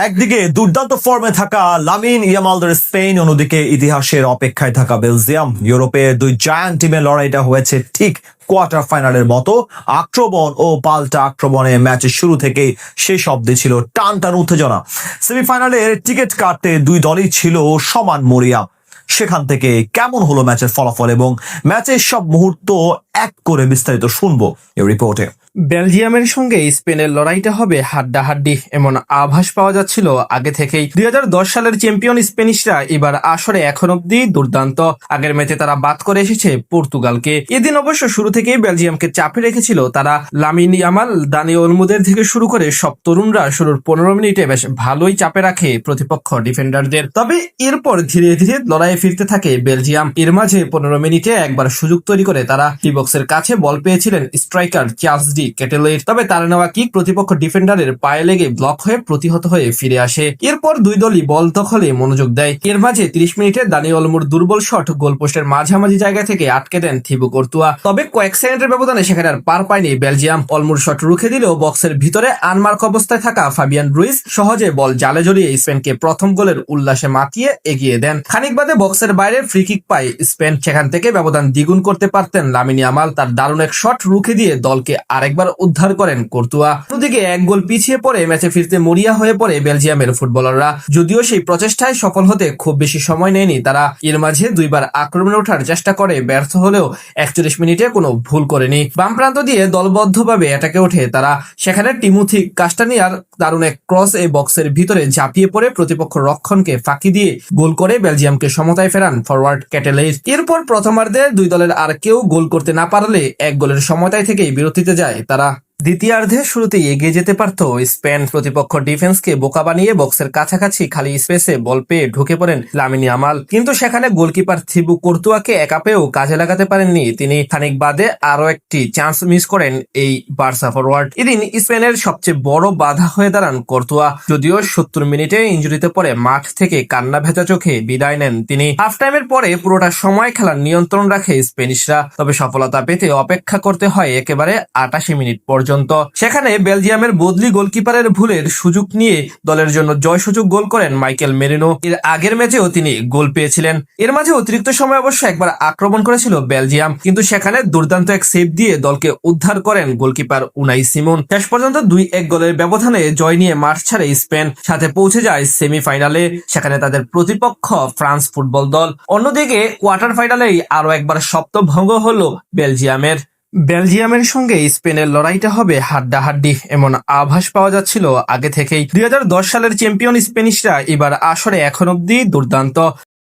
একদিকে দুর্দান্ত ফর্মে থাকা লামিন ইয়ামালদের স্পেন, অন্যদিকে ইতিহাসের অপেক্ষায় থাকা বেলজিয়াম। ইউরোপের দুই জায়ান্ট টিমের লড়াইটা হয়েছে ঠিক কোয়ার্টার ফাইনালের মতো। আক্রমণ ও পাল্টা আক্রমণে ম্যাচের শুরু থেকেই শেষ অব্দি ছিল টান টান উত্তেজনা। সেমিফাইনালের টিকিট কাটতে দুই দলই ছিল সমান মরিয়া। সেখান থেকে কেমন হলো ম্যাচের ফলাফল এবং ম্যাচের সব মুহূর্ত এক করে বিস্তারিত শুনবো এই রিপোর্টে। বেলজিয়ামের সঙ্গে স্পেনের লড়াইটা হবে হাড্ডাহাড্ডি, এমন আভাস পাওয়া যাচ্ছিল আগে থেকেই। 2010 সালের চ্যাম্পিয়ন স্পেনিশরা এবার আসরে এখন অব্দি দুর্দান্ত। আগের ম্যাচে তারা বাদ করে এসেছে পর্তুগালকে। এদিন অবশ্য শুরু থেকেই বেলজিয়ামকে চাপে রেখেছিল তারা। লামিন ইয়ামাল, দানি ওলমুদের থেকে শুরু করে সব তরুণরা শুরুর 15 মিনিটে বেশ ভালোই চাপে রাখে প্রতিপক্ষ ডিফেন্ডারদের। তবে এরপর ধীরে ধীরে লড়াইয়ে ফিরতে থাকে বেলজিয়াম। এর মাঝে 15 মিনিটে একবার সুযোগ তৈরি করে তারা ডি বক্সের কাছে বল পেয়েছিলেন স্ট্রাইকার চার্লস ডি কেটেলের। তবে তার নেওয়া কিক প্রতিপক্ষ ডিফেন্ডারের পায়ে লেগে ব্লক হয়ে প্রতিহত হয়ে ফিরে আসে। এরপর দুই দলই বল দখলে মনোযোগ দেয়। এর মাঝে 30 মিনিটে দানি ওলমুর দুর্বল শট গোল পোস্টের মাঝামাঝি জায়গা থেকে আটকে দেন থিবু কর্তুয়া। তবে কয়েক সেকেন্ডের ব্যবধানে সেখানে আর পার পায়নি বেলজিয়াম। অলমুর শট রুখে দিলেও বক্সের ভিতরে আনমার্ক অবস্থায় থাকা ফাবিয়ান রুইস সহজে বল জালে জড়িয়ে স্পেনকে প্রথম গোলের উল্লাসে মাতিয়ে এগিয়ে দেন। খানিক বাদে বক্সের বাইরে ফ্রি কিক পায় স্পেন। সেখান থেকে ব্যবধান দ্বিগুণ করতে পারতেন লামিন ইয়ামাল। তার দারুণ এক শট রুখে দিয়ে দলকে আরেকবার উদ্ধার করেন কর্তুয়া। অন্যদিকে এক গোল পিছিয়ে পড়ে ম্যাচে ফিরতে মরিয়া হয়ে পড়ে বেলজিয়ামের ফুটবলাররা। যদিও সেই প্রচেষ্টায় সফল হতে খুব বেশি সময় নেয়নি তারা। এর মাঝে দুইবার আক্রমণে ওঠার চেষ্টা করে ব্যর্থ হলেও 41 মিনিটে কোনো ভুল করেনি। বাম প্রান্ত দিয়ে দলবদ্ধভাবে অ্যাটাকে ওঠে তারা। সেখানে টিমোথি কাস্টানিয়ার দারুণ এক ক্রস এই বক্সের ভিতরে ঝাঁপিয়ে পড়ে প্রতিপক্ষ রক্ষণকে ফাঁকি দিয়ে গোল করে বেলজিয়ামকে সমতায় ফেরান ফরওয়ার্ড ক্যাটেলের। এরপর প্রথমার্ধে দুই দলের আর কেউ গোল করতে না পারলে এক গোলের সমতায় থেকেই বিরতিতে যায় তারা। দ্বিতীয়ার্ধে শুরুতেই এগিয়ে যেতে পারত স্পেন। প্রতিপক্ষ ডিফেন্সকে বোকা বানিয়ে বক্সের কাছাকাছি খালি স্পেসে বল পেয়ে ঢুকে পড়েন লামিন ইয়ামাল। কিন্তু সেখানে গোলকিপার থিবু কর্তুয়াকে একা পেয়েও কাজে লাগাতে পারেননি তিনি। খানিক বাদে আরো একটি চান্স মিস করেন এই বার্সা ফরওয়ার্ড। এদিন স্পেনের সবচেয়ে বড় বাধা হয়ে দাঁড়ান কর্তুয়া। যদিও 70 মিনিটে ইনজুরিতে পড়ে মাঠ থেকে কান্না ভেজা চোখে বিদায় নেন তিনি। হাফ টাইমের পরে পুরোটা সময় খেলার নিয়ন্ত্রণ রাখে স্পেনিশরা। তবে সফলতা পেতে অপেক্ষা করতে হয় একেবারে 88 মিনিট পর্যন্ত। সেখানে বেলজিয়ামের বদলি গোলকিপারের ভুলের সুযোগ নিয়ে দলের জন্য জয় সুযোগ গোল করেন মাইকেল মেরিনো। এর আগের ম্যাচেও তিনি গোল পেয়েছিলেন। এর মাঝে অতিরিক্ত সময় অবশ্য একবার আক্রমণ করেছিল বেলজিয়াম, কিন্তু সেখানে দুর্দান্ত এক সেভ দিয়ে দলকে উদ্ধার করেন গোলকিপার উনাই সিমন। শেষ পর্যন্ত 2-1 গোলের ব্যবধানে জয় নিয়ে মাঠ ছাড়ে স্পেন, সাথে পৌঁছে যায় সেমিফাইনালে। সেখানে তাদের প্রতিপক্ষ ফ্রান্স ফুটবল দল। অন্যদিকে কোয়ার্টার ফাইনালেই আরো একবার সপ্তভঙ্গ হলো বেলজিয়ামের সঙ্গে স্পেনের লড়াইটা হবে হাড্ডাহাড্ডি, এমন আভাস পাওয়া যাচ্ছিল আগে থেকেই। 2010 সালের চ্যাম্পিয়ন স্পেনিশরা এবার আসরে এখন অব্দি দুর্দান্ত।